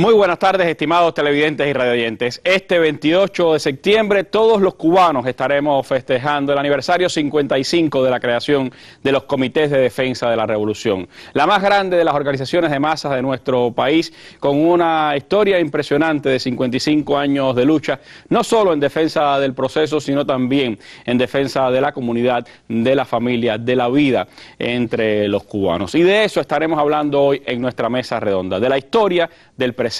Muy buenas tardes, estimados televidentes y radioyentes. Este 28 de septiembre todos los cubanos estaremos festejando el aniversario 55 de la creación de los Comités de Defensa de la Revolución, la más grande de las organizaciones de masas de nuestro país, con una historia impresionante de 55 años de lucha, no solo en defensa del proceso, sino también en defensa de la comunidad, de la familia, de la vida entre los cubanos. Y de eso estaremos hablando hoy en nuestra mesa redonda, de la historia, del presente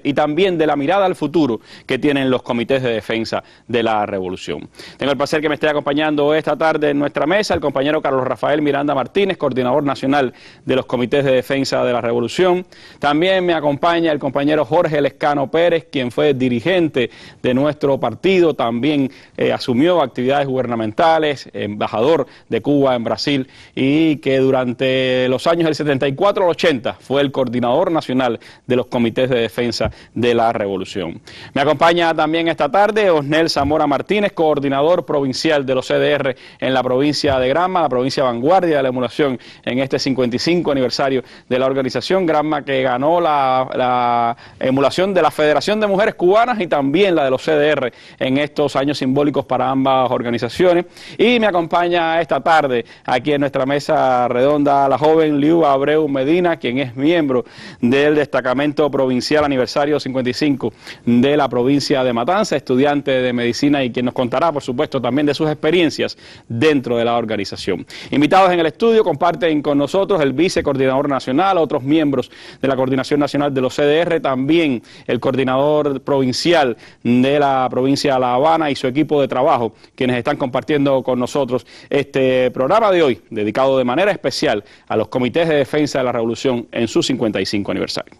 y también de la mirada al futuro que tienen los comités de defensa de la revolución. Tengo el placer que me esté acompañando esta tarde en nuestra mesa el compañero Carlos Rafael Miranda Martínez, coordinador nacional de los comités de defensa de la revolución. También me acompaña el compañero Jorge Lescano Pérez, quien fue dirigente de nuestro partido, también asumió actividades gubernamentales, embajador de Cuba en Brasil, y que durante los años del 74 al 80 fue el coordinador nacional de los comités de defensa de la revolución. Me acompaña también esta tarde Osnel Zamora Martínez, coordinador provincial de los CDR en la provincia de Granma, la provincia vanguardia de la emulación en este 55 aniversario de la organización. Granma, que ganó la emulación de la Federación de Mujeres Cubanas y también la de los CDR en estos años simbólicos para ambas organizaciones. Y me acompaña esta tarde aquí en nuestra mesa redonda la joven Liu Abreu Medina, quien es miembro del destacamento provincial aniversario 55 de la provincia de Matanza, estudiante de medicina y quien nos contará, por supuesto, también de sus experiencias dentro de la organización. Invitados en el estudio comparten con nosotros el vicecoordinador nacional, otros miembros de la coordinación nacional de los CDR, también el coordinador provincial de la provincia de La Habana y su equipo de trabajo, quienes están compartiendo con nosotros este programa de hoy, dedicado de manera especial a los comités de defensa de la revolución en su 55 aniversario.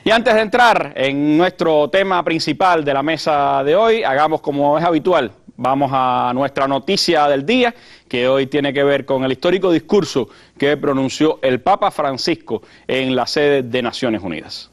Y antes de entrar en nuestro tema principal de la mesa de hoy, hagamos como es habitual, vamos a nuestra noticia del día, que hoy tiene que ver con el histórico discurso que pronunció el Papa Francisco en la sede de Naciones Unidas.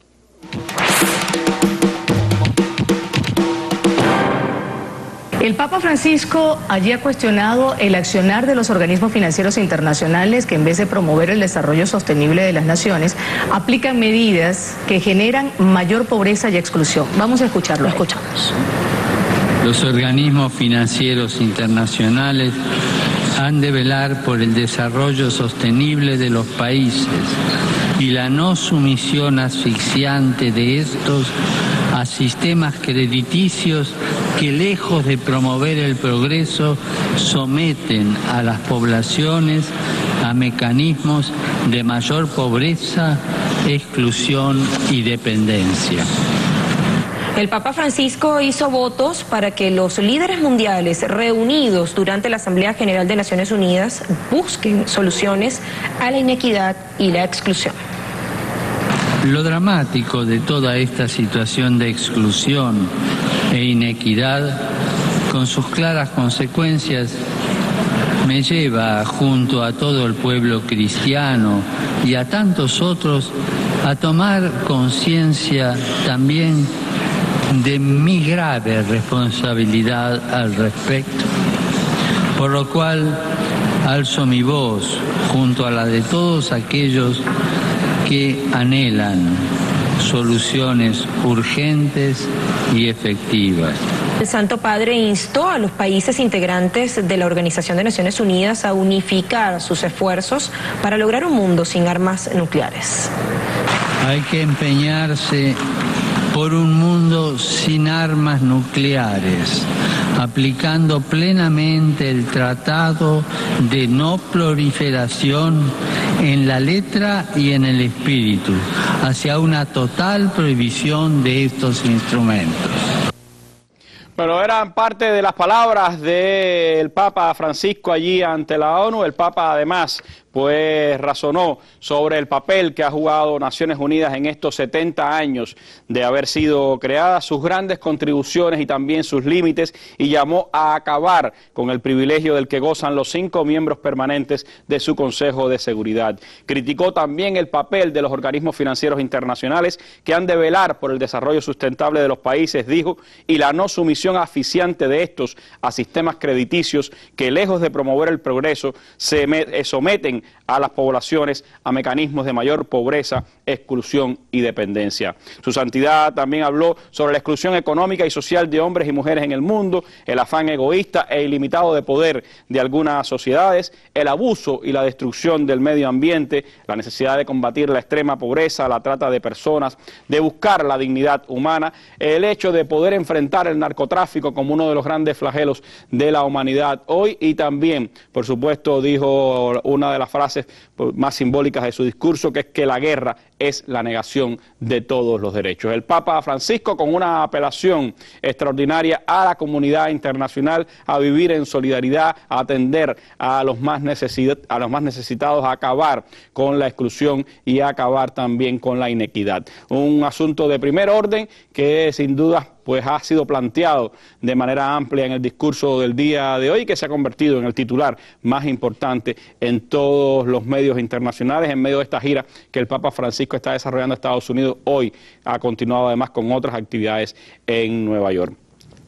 El Papa Francisco allí ha cuestionado el accionar de los organismos financieros internacionales que, en vez de promover el desarrollo sostenible de las naciones, aplican medidas que generan mayor pobreza y exclusión. Vamos a escucharlo. Lo escuchamos. Los organismos financieros internacionales han de velar por el desarrollo sostenible de los países y la no sumisión asfixiante de estos a sistemas crediticios que, lejos de promover el progreso, someten a las poblaciones a mecanismos de mayor pobreza, exclusión y dependencia. El Papa Francisco hizo votos para que los líderes mundiales reunidos durante la Asamblea General de Naciones Unidas busquen soluciones a la inequidad y la exclusión. Lo dramático de toda esta situación de exclusión e inequidad, con sus claras consecuencias, me lleva, junto a todo el pueblo cristiano y a tantos otros, a tomar conciencia también de mi grave responsabilidad al respecto, por lo cual alzo mi voz junto a la de todos aquellos que anhelan soluciones urgentes y efectivas. El Santo Padre instó a los países integrantes de la Organización de Naciones Unidas a unificar sus esfuerzos para lograr un mundo sin armas nucleares. Hay que empeñarse por un mundo sin armas nucleares, aplicando plenamente el Tratado de No Proliferación en la letra y en el espíritu, hacia una total prohibición de estos instrumentos. Bueno, eran parte de las palabras del Papa Francisco allí ante la ONU. El Papa además pues razonó sobre el papel que ha jugado Naciones Unidas en estos 70 años de haber sido creada, sus grandes contribuciones y también sus límites, y llamó a acabar con el privilegio del que gozan los 5 miembros permanentes de su Consejo de Seguridad. Criticó también el papel de los organismos financieros internacionales que han de velar por el desarrollo sustentable de los países, dijo, y la no sumisión exposición asfixiante de estos a sistemas crediticios que, lejos de promover el progreso, se someten a las poblaciones a mecanismos de mayor pobreza, exclusión y dependencia. Su Santidad también habló sobre la exclusión económica y social de hombres y mujeres en el mundo, el afán egoísta e ilimitado de poder de algunas sociedades, el abuso y la destrucción del medio ambiente, la necesidad de combatir la extrema pobreza, la trata de personas, de buscar la dignidad humana, el hecho de poder enfrentar el narcotráfico como uno de los grandes flagelos de la humanidad hoy, y también, por supuesto, dijo una de las frases más simbólicas de su discurso, que es que la guerra es la negación de todos los derechos. El Papa Francisco, con una apelación extraordinaria a la comunidad internacional a vivir en solidaridad, a atender a los más necesitados, a acabar con la exclusión y a acabar también con la inequidad. Un asunto de primer orden que sin duda pues ha sido planteado de manera amplia en el discurso del día de hoy, que se ha convertido en el titular más importante en todos los medios internacionales, en medio de esta gira que el Papa Francisco está desarrollando en Estados Unidos. Hoy ha continuado además con otras actividades en Nueva York.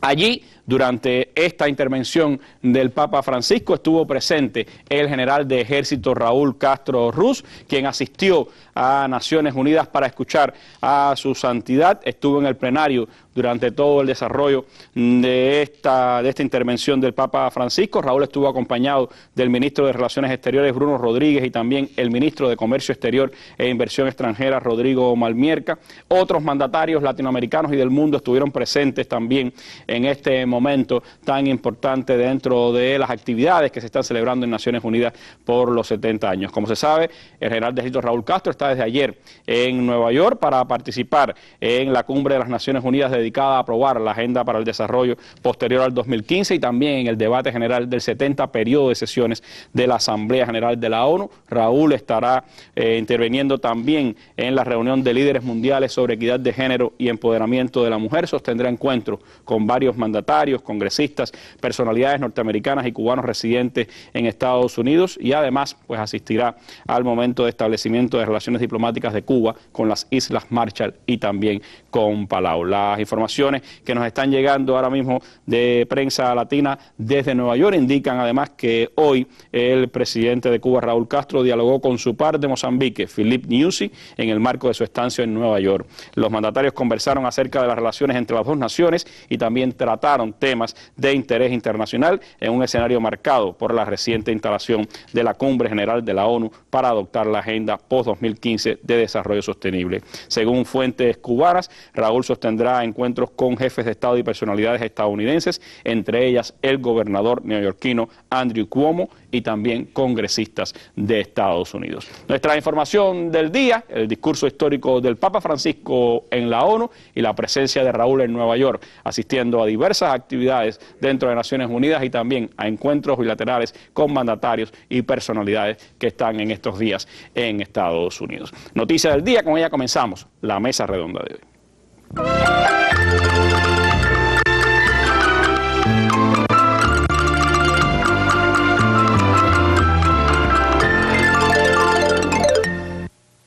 Allí, durante esta intervención del Papa Francisco, estuvo presente el general de ejército Raúl Castro Ruz, quien asistió a Naciones Unidas para escuchar a su santidad. Estuvo en el plenario durante todo el desarrollo de esta intervención del Papa Francisco. Raúl estuvo acompañado del ministro de Relaciones Exteriores, Bruno Rodríguez, y también el ministro de Comercio Exterior e Inversión Extranjera, Rodrigo Malmierca. Otros mandatarios latinoamericanos y del mundo estuvieron presentes también en este momento tan importante dentro de las actividades que se están celebrando en Naciones Unidas por los 70 años. Como se sabe, el general de ejército Raúl Castro está desde ayer en Nueva York para participar en la cumbre de las Naciones Unidas dedicada a aprobar la agenda para el desarrollo posterior al 2015 y también en el debate general del 70 periodo de sesiones de la Asamblea General de la ONU. Raúl estará interviniendo también en la reunión de líderes mundiales sobre equidad de género y empoderamiento de la mujer. Sostendrá encuentros con varios mandatarios, congresistas, personalidades norteamericanas y cubanos residentes en Estados Unidos, y además pues asistirá al momento de establecimiento de relaciones diplomáticas de Cuba con las Islas Marshall y también con Palau. Las informaciones que nos están llegando ahora mismo de prensa latina desde Nueva York indican además que hoy el presidente de Cuba, Raúl Castro, dialogó con su par de Mozambique, Philip Nyusi, en el marco de su estancia en Nueva York. Los mandatarios conversaron acerca de las relaciones entre las dos naciones y también trataron temas de interés internacional en un escenario marcado por la reciente instalación de la Cumbre General de la ONU para adoptar la Agenda Post-2015 de Desarrollo Sostenible. Según fuentes cubanas, Raúl sostendrá encuentros con jefes de Estado y personalidades estadounidenses, entre ellas el gobernador neoyorquino Andrew Cuomo y también congresistas de Estados Unidos. Nuestra información del día, el discurso histórico del Papa Francisco en la ONU y la presencia de Raúl en Nueva York, asistiendo a diversas actividades dentro de Naciones Unidas y también a encuentros bilaterales con mandatarios y personalidades que están en estos días en Estados Unidos. Noticia del día, con ella comenzamos la mesa redonda de hoy.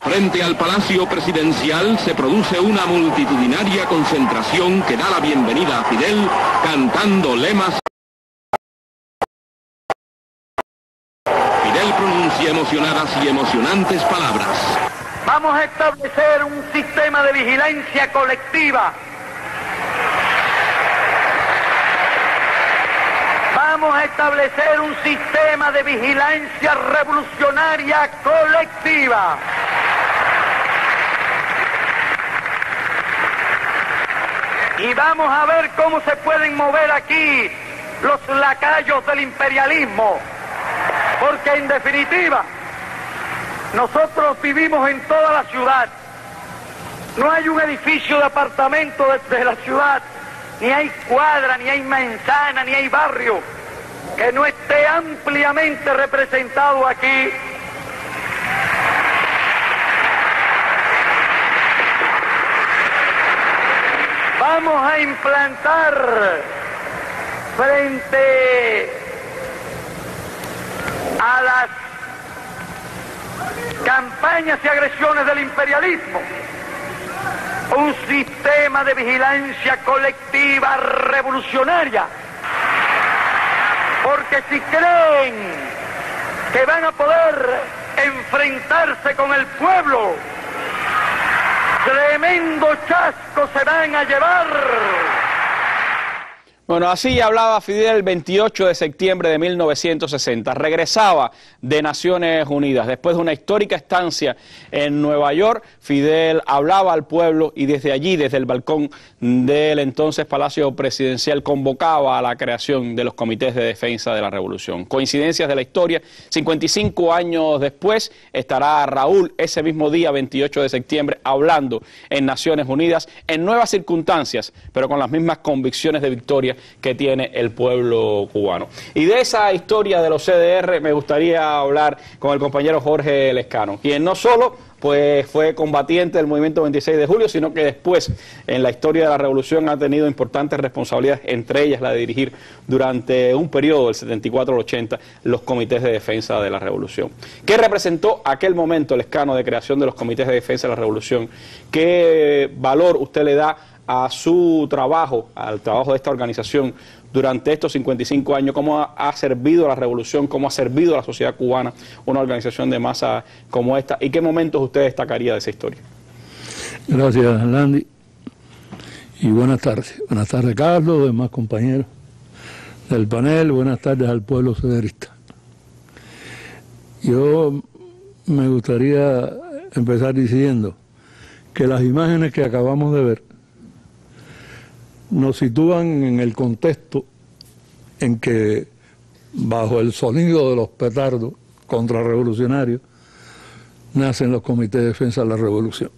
Frente al Palacio Presidencial se produce una multitudinaria concentración que da la bienvenida a Fidel cantando lemas. Fidel pronuncia emocionadas y emocionantes palabras. Vamos a establecer un sistema de vigilancia colectiva. Vamos a establecer un sistema de vigilancia revolucionaria colectiva. Y vamos a ver cómo se pueden mover aquí los lacayos del imperialismo. Porque en definitiva, nosotros vivimos en toda la ciudad. No hay un edificio de apartamento de la ciudad, ni hay cuadra, ni hay manzana, ni hay barrio que no esté ampliamente representado aquí. Vamos a implantar frente a las campañas y agresiones del imperialismo un sistema de vigilancia colectiva revolucionaria. Porque si creen que van a poder enfrentarse con el pueblo, tremendo chasco se van a llevar. Bueno, así hablaba Fidel el 28 de septiembre de 1960. Regresaba de Naciones Unidas. Después de una histórica estancia en Nueva York, Fidel hablaba al pueblo y desde allí, desde el balcón del entonces Palacio Presidencial, convocaba a la creación de los comités de defensa de la revolución. Coincidencias de la historia, 55 años después estará Raúl ese mismo día, 28 de septiembre, hablando en Naciones Unidas en nuevas circunstancias, pero con las mismas convicciones de victoria que tiene el pueblo cubano. Y de esa historia de los CDR me gustaría hablar con el compañero Jorge Lescano, quien no solo pues fue combatiente del movimiento 26 de julio, sino que después en la historia de la revolución ha tenido importantes responsabilidades, entre ellas la de dirigir durante un periodo del 74 al 80 los comités de defensa de la revolución. ¿Qué representó aquel momento, Lescano, de creación de los comités de defensa de la revolución? ¿Qué valor usted le da a su trabajo, al trabajo de esta organización durante estos 55 años? ¿Cómo ha servido a la revolución? ¿Cómo ha servido a la sociedad cubana una organización de masa como esta? ¿Y qué momentos usted destacaría de esa historia? Gracias, Landy. Y buenas tardes. Buenas tardes, Carlos, demás compañeros del panel. Buenas tardes al pueblo cederista. Yo me gustaría empezar diciendo que las imágenes que acabamos de ver nos sitúan en el contexto en que, bajo el sonido de los petardos contrarrevolucionarios, nacen los comités de defensa de la revolución.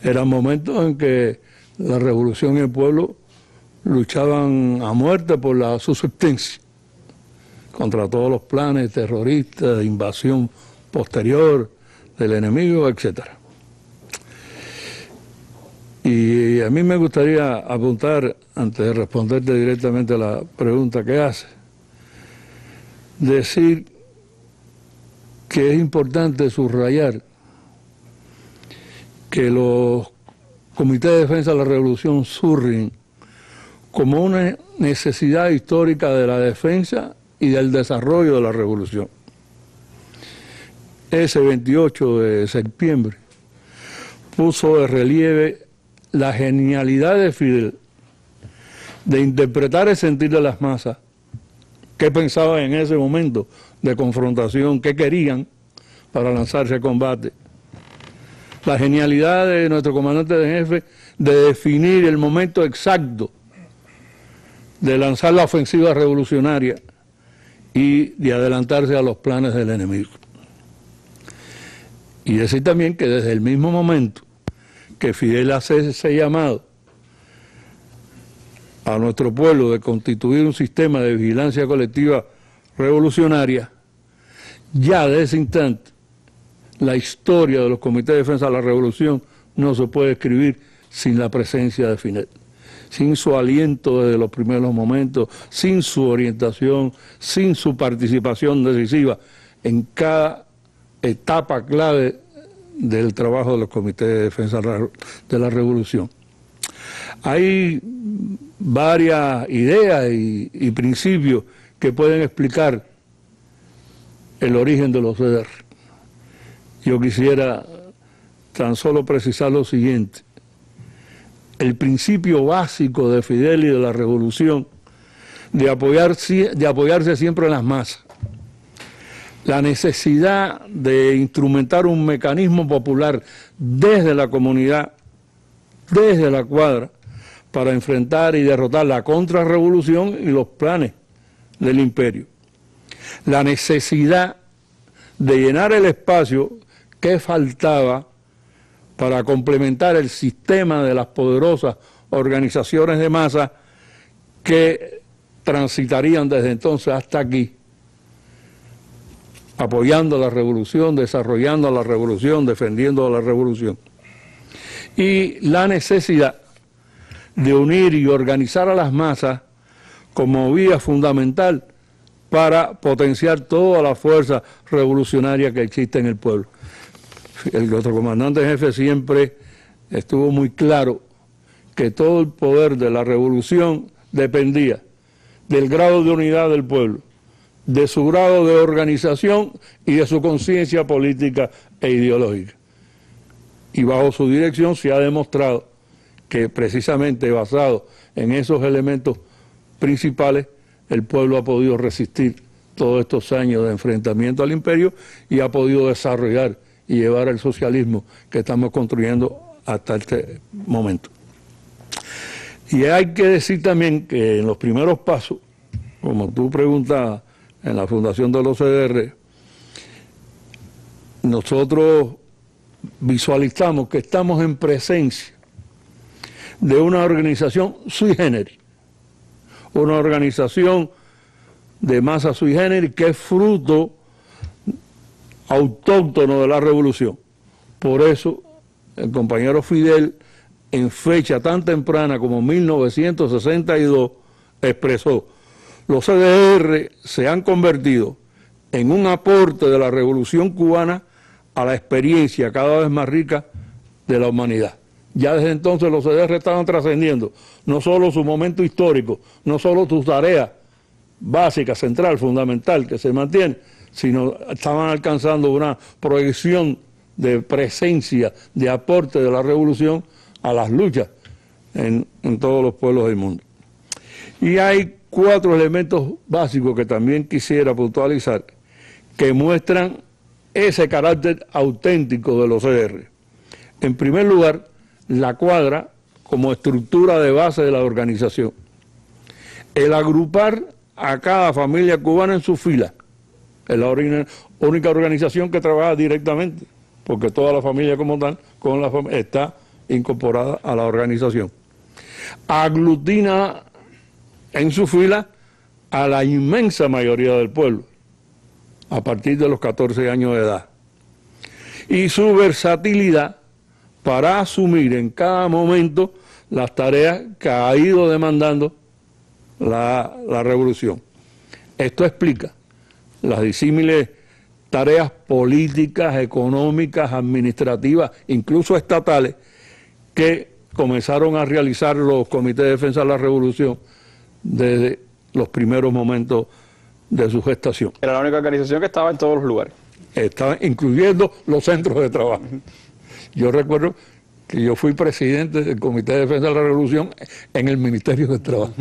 Eran momentos en que la revolución y el pueblo luchaban a muerte por la subsistencia contra todos los planes terroristas, de invasión posterior del enemigo, etcétera. Y a mí me gustaría apuntar, antes de responderte directamente a la pregunta que hace, decir que es importante subrayar que los comités de defensa de la revolución surgen como una necesidad histórica de la defensa y del desarrollo de la revolución. Ese 28 de septiembre puso de relieve la genialidad de Fidel de interpretar el sentir de las masas, qué pensaban en ese momento de confrontación, qué querían para lanzarse a combate. La genialidad de nuestro comandante de jefe de definir el momento exacto de lanzar la ofensiva revolucionaria y de adelantarse a los planes del enemigo. Y decir también que desde el mismo momento que Fidel hace ese llamado a nuestro pueblo de constituir un sistema de vigilancia colectiva revolucionaria, ya de ese instante la historia de los comités de defensa de la revolución no se puede escribir sin la presencia de Fidel, sin su aliento desde los primeros momentos, sin su orientación, sin su participación decisiva en cada etapa clave del trabajo de los comités de defensa de la revolución. Hay varias ideas y principios que pueden explicar el origen de los CDR. Yo quisiera tan solo precisar lo siguiente. El principio básico de Fidel y de la revolución de apoyarse siempre en las masas. La necesidad de instrumentar un mecanismo popular desde la comunidad, desde la cuadra, para enfrentar y derrotar la contrarrevolución y los planes del imperio. La necesidad de llenar el espacio que faltaba para complementar el sistema de las poderosas organizaciones de masa que transitarían desde entonces hasta aquí, apoyando la revolución, desarrollando la revolución, defendiendo la revolución. Y la necesidad de unir y organizar a las masas como vía fundamental para potenciar toda la fuerza revolucionaria que existe en el pueblo. El otro comandante jefe siempre estuvo muy claro que todo el poder de la revolución dependía del grado de unidad del pueblo, de su grado de organización y de su conciencia política e ideológica. Y bajo su dirección se ha demostrado que precisamente basado en esos elementos principales, el pueblo ha podido resistir todos estos años de enfrentamiento al imperio y ha podido desarrollar y llevar el socialismo que estamos construyendo hasta este momento. Y hay que decir también que en los primeros pasos, como tú preguntabas, en la fundación de los CDR, nosotros visualizamos que estamos en presencia de una organización sui generis, una organización de masa sui generis que es fruto autóctono de la revolución. Por eso el compañero Fidel, en fecha tan temprana como 1962, expresó: los CDR se han convertido en un aporte de la revolución cubana a la experiencia cada vez más rica de la humanidad. Ya desde entonces los CDR estaban trascendiendo no solo su momento histórico, no solo su tarea básica, central, fundamental, que se mantiene, sino estaban alcanzando una proyección de presencia, de aporte de la revolución a las luchas en todos los pueblos del mundo. Y hay 4 elementos básicos que también quisiera puntualizar, que muestran ese carácter auténtico de los CDR. En primer lugar, la cuadra como estructura de base de la organización. El agrupar a cada familia cubana en su fila. Es la única organización que trabaja directamente, porque toda la familia como tal está incorporada a la organización. Aglutina en su fila a la inmensa mayoría del pueblo, a partir de los 14 años de edad. Y su versatilidad para asumir en cada momento las tareas que ha ido demandando la revolución. Esto explica las disímiles tareas políticas, económicas, administrativas, incluso estatales, que comenzaron a realizar los comités de defensa de la revolución desde los primeros momentos de su gestación. Era la única organización que estaba en todos los lugares. Estaba incluyendo los centros de trabajo. Yo recuerdo que yo fui presidente del Comité de Defensa de la Revolución en el Ministerio de Trabajo,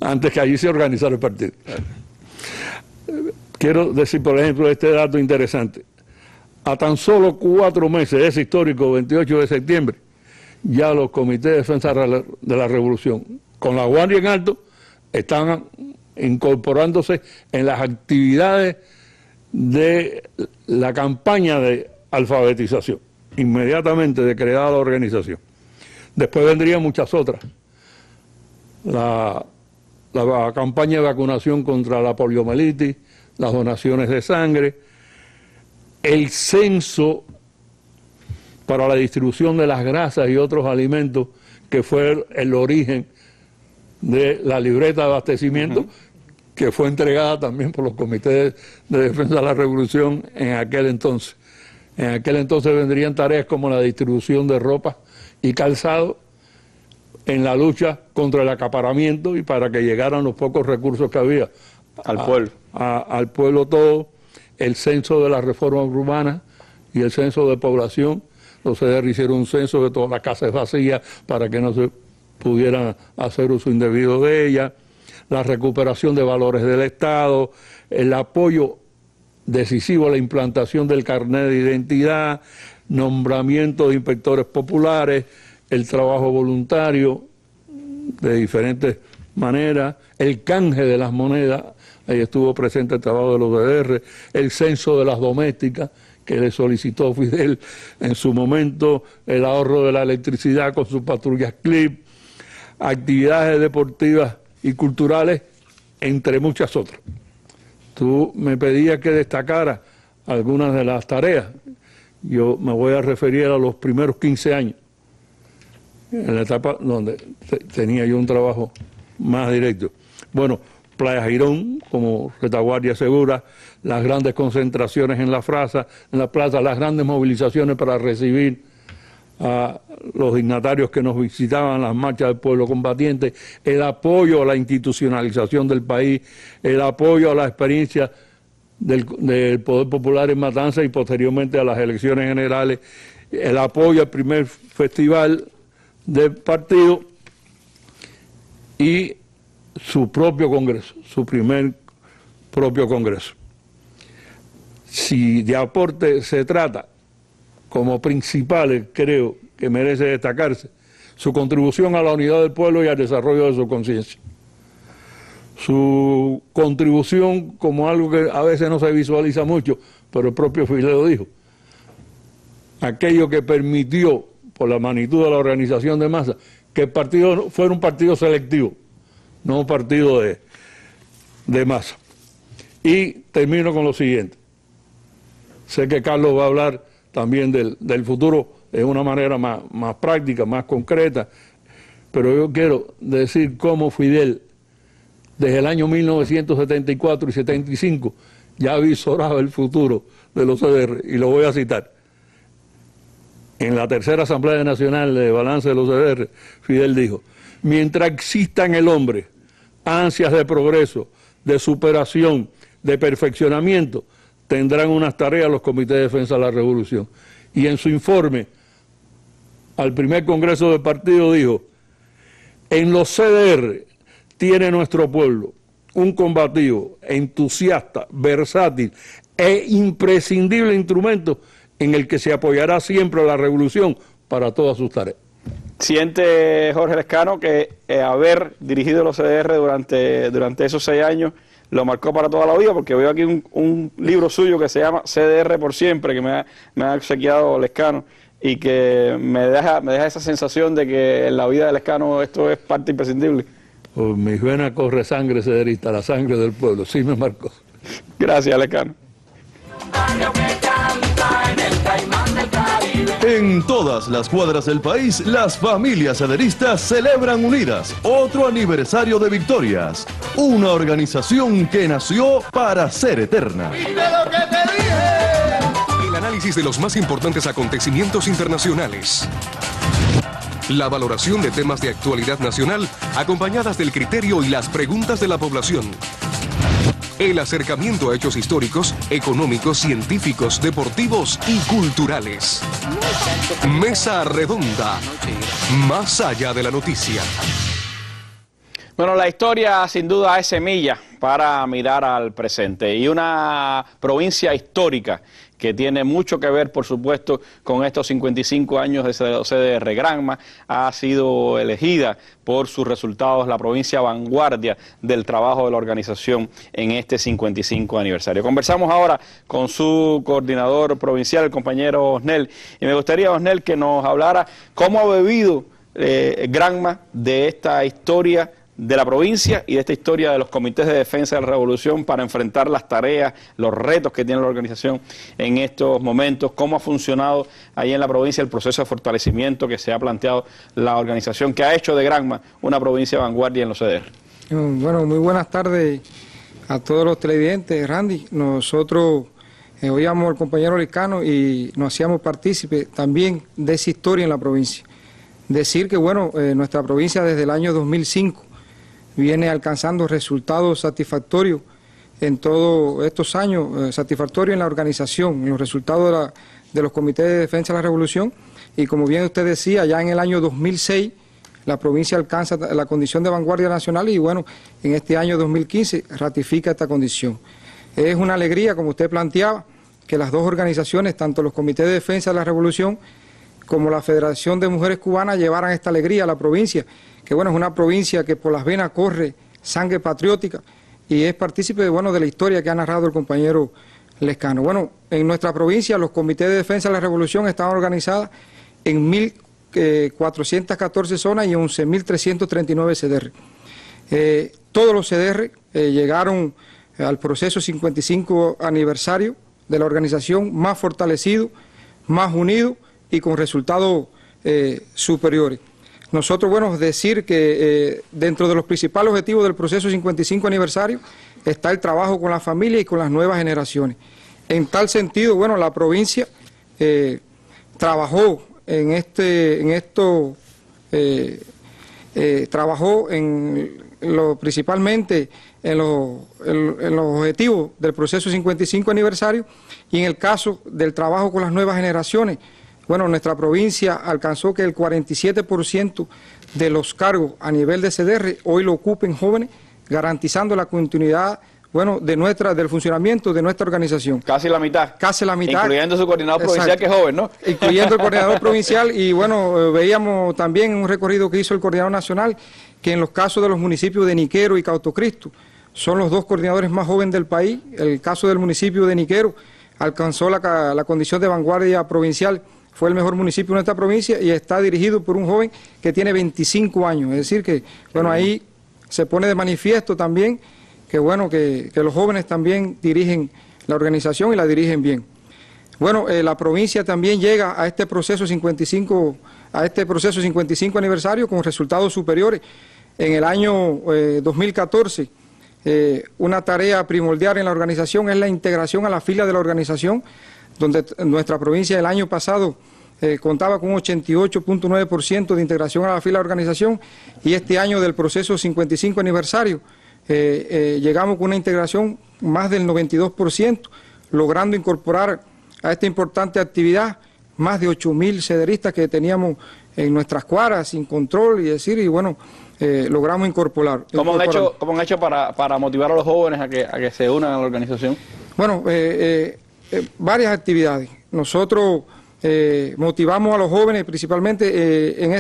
antes que allí se organizara el partido. Quiero decir, por ejemplo, este dato interesante. A tan solo 4 meses de ese histórico 28 de septiembre, ya los comités de defensa de la revolución, con la guardia en alto, estaban incorporándose en las actividades de la campaña de alfabetización, inmediatamente de creada la organización. Después vendrían muchas otras. La campaña de vacunación contra la poliomielitis, las donaciones de sangre, el censo para la distribución de las grasas y otros alimentos, que fue el origen de la libreta de abastecimiento, que fue entregada también por los comités de defensa de la revolución en aquel entonces. En aquel entonces vendrían tareas como la distribución de ropa y calzado en la lucha contra el acaparamiento y para que llegaran los pocos recursos que había al pueblo. Al pueblo todo, el censo de la reforma urbana y el censo de población. Los CDR hicieron un censo de todas las casas vacías para que no se pudieran hacer uso indebido de ellas, la recuperación de valores del Estado, el apoyo decisivo a la implantación del carnet de identidad, nombramiento de inspectores populares, el trabajo voluntario de diferentes maneras, el canje de las monedas, ahí estuvo presente el trabajo de los CDR, el censo de las domésticas que le solicitó Fidel en su momento, el ahorro de la electricidad con sus patrullas CLIP, actividades deportivas y culturales, entre muchas otras. Tú me pedías que destacara algunas de las tareas. Yo me voy a referir a los primeros 15 años, en la etapa donde tenía yo un trabajo más directo. Bueno, Playa Girón como retaguardia segura, las grandes concentraciones en la plaza, las grandes movilizaciones para recibir a los dignatarios que nos visitaban en las marchas del pueblo combatiente, el apoyo a la institucionalización del país, el apoyo a la experiencia del Poder Popular en Matanzas y posteriormente a las elecciones generales, el apoyo al primer festival del partido y su propio congreso, su primer propio congreso. Si de aporte se trata, como principales creo que merece destacarse, su contribución a la unidad del pueblo y al desarrollo de su conciencia. Su contribución como algo que a veces no se visualiza mucho, pero el propio Fidel lo dijo. Aquello que permitió, por la magnitud de la organización de masa, que el partido fuera un partido selectivo, no un partido de masa. Y termino con lo siguiente. Sé que Carlos va a hablar también del futuro de una manera más práctica, más concreta, pero yo quiero decir cómo Fidel, desde el año 1974 y 75, ya avisoraba el futuro de los CDR, y lo voy a citar. En la tercera Asamblea Nacional de Balance de los CDR, Fidel dijo: mientras exista en el hombre ansias de progreso, de superación, de perfeccionamiento, tendrán unas tareas los comités de defensa de la revolución. Y en su informe al primer congreso del partido dijo: en los CDR tiene nuestro pueblo un combativo, entusiasta, versátil e imprescindible instrumento en el que se apoyará siempre la revolución para todas sus tareas. ¿Siente Jorge Lescano que haber dirigido los CDR durante esos 6 años lo marcó para toda la vida? Porque veo aquí un libro suyo que se llama CDR por siempre, que me ha obsequiado Lescano, y que me deja esa sensación de que en la vida de Lescano esto es parte imprescindible. Por mis venas corre sangre cederista, la sangre del pueblo, sí me marcó. Gracias, Lescano. En todas las cuadras del país, las familias cederistas celebran unidas otro aniversario de victorias. Una organización que nació para ser eterna. El análisis de los más importantes acontecimientos internacionales. La valoración de temas de actualidad nacional, acompañadas del criterio y las preguntas de la población. El acercamiento a hechos históricos, económicos, científicos, deportivos y culturales. Mesa Redonda. Más allá de la noticia. Bueno, la historia sin duda es semilla para mirar al presente, y una provincia histórica que tiene mucho que ver, por supuesto, con estos 55 años de CDR. Granma ha sido elegida por sus resultados la provincia vanguardia del trabajo de la organización en este 55 aniversario. Conversamos ahora con su coordinador provincial, el compañero Osnel, y me gustaría, Osnel, que nos hablara cómo ha bebido Granma de esta historia de la provincia y de esta historia de los comités de defensa de la revolución para enfrentar las tareas, los retos que tiene la organización en estos momentos, cómo ha funcionado ahí en la provincia el proceso de fortalecimiento que se ha planteado la organización, que ha hecho de Granma una provincia vanguardia en los CDR. Bueno, muy buenas tardes a todos los televidentes, Randy. Nosotros oíamos al compañero Lescano y nos hacíamos partícipes también de esa historia en la provincia. Decir que, bueno, nuestra provincia desde el año 2005 viene alcanzando resultados satisfactorios en todos estos años, satisfactorios en la organización, en los resultados de los comités de defensa de la revolución, y como bien usted decía, ya en el año 2006 la provincia alcanza la condición de vanguardia nacional y bueno, en este año 2015 ratifica esta condición. Es una alegría, como usted planteaba, que las dos organizaciones, tanto los comités de defensa de la revolución como la Federación de Mujeres Cubanas, llevaran esta alegría a la provincia, que bueno, es una provincia que por las venas corre sangre patriótica y es partícipe bueno, de la historia que ha narrado el compañero Lescano. Bueno, en nuestra provincia los comités de defensa de la revolución están organizados en 1.414 zonas y 11.339 CDR. Todos los CDR llegaron al proceso 55 aniversario de la organización más fortalecido, más unido y con resultados superiores. Nosotros, bueno, decir que dentro de los principales objetivos del proceso 55 aniversario está el trabajo con la familia y con las nuevas generaciones. En tal sentido, bueno, la provincia trabajó trabajó principalmente en los objetivos del proceso 55 aniversario y en el caso del trabajo con las nuevas generaciones. Bueno, nuestra provincia alcanzó que el 47% de los cargos a nivel de CDR hoy lo ocupen jóvenes, garantizando la continuidad, bueno, del funcionamiento de nuestra organización. Casi la mitad. Casi la mitad. Incluyendo su coordinador provincial, que es joven, ¿no? Incluyendo el coordinador provincial, y bueno, veíamos también en un recorrido que hizo el coordinador nacional que en los casos de los municipios de Niquero y Cauto Cristo son los dos coordinadores más jóvenes del país. El caso del municipio de Niquero alcanzó la condición de vanguardia provincial, fue el mejor municipio de nuestra provincia y está dirigido por un joven que tiene 25 años. Es decir que, bueno, ahí se pone de manifiesto también que, bueno, que los jóvenes también dirigen la organización y la dirigen bien. Bueno, la provincia también llega a este proceso 55 aniversario con resultados superiores. En el año 2014, una tarea primordial en la organización es la integración a la fila de la organización, donde nuestra provincia el año pasado contaba con un 88.9% de integración a la fila de la organización, y este año del proceso 55 aniversario llegamos con una integración más del 92%, logrando incorporar a esta importante actividad más de 8.000 cederistas que teníamos en nuestras cuadras sin control, y bueno, logramos incorporar. ¿Cómo han hecho para motivar a los jóvenes a que se unan a la organización? Bueno, varias actividades. Nosotros motivamos a los jóvenes principalmente en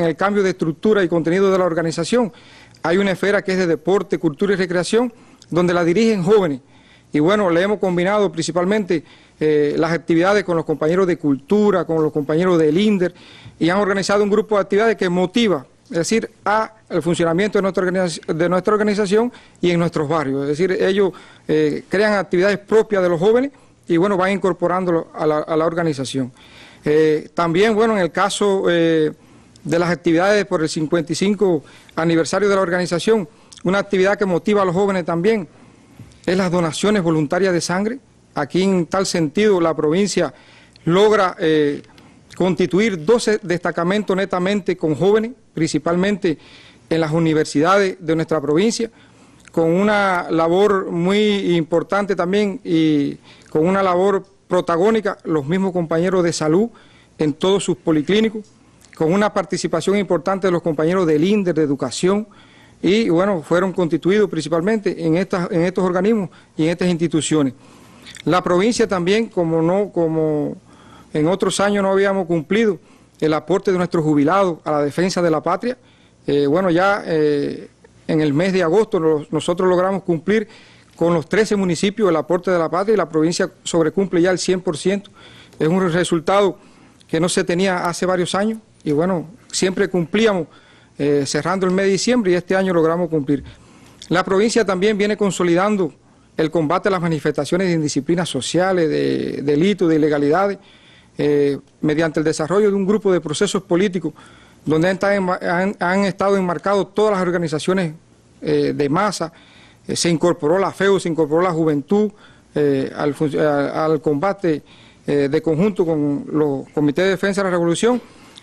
el cambio de estructura y contenido de la organización. Hay una esfera que es de deporte, cultura y recreación, donde la dirigen jóvenes. Y bueno, le hemos combinado principalmente las actividades con los compañeros de cultura, con los compañeros del INDER, y han organizado un grupo de actividades que motiva, es decir, al funcionamiento de nuestra organización y en nuestros barrios. Es decir, ellos crean actividades propias de los jóvenes y bueno, van incorporándolo a la organización. También, bueno, en el caso de las actividades por el 55 aniversario de la organización, una actividad que motiva a los jóvenes también es las donaciones voluntarias de sangre. Aquí, en tal sentido, la provincia logra constituir 12 destacamentos netamente con jóvenes, principalmente en las universidades de nuestra provincia, con una labor muy importante también y con una labor protagónica, los mismos compañeros de salud en todos sus policlínicos, con una participación importante de los compañeros del INDER, de educación, y bueno, fueron constituidos principalmente en estos organismos y en estas instituciones. La provincia también, como en otros años no habíamos cumplido el aporte de nuestros jubilados a la defensa de la patria, bueno, ya en el mes de agosto nosotros logramos cumplir con los 13 municipios el aporte de la patria y la provincia sobrecumple ya el 100%. Es un resultado que no se tenía hace varios años y bueno, siempre cumplíamos cerrando el mes de diciembre y este año logramos cumplir. La provincia también viene consolidando el combate a las manifestaciones de indisciplinas sociales, de delitos, de ilegalidades, mediante el desarrollo de un grupo de procesos políticos donde han estado enmarcados todas las organizaciones de masa. Se incorporó la FEU, se incorporó la juventud al combate de conjunto con los comités de defensa de la revolución,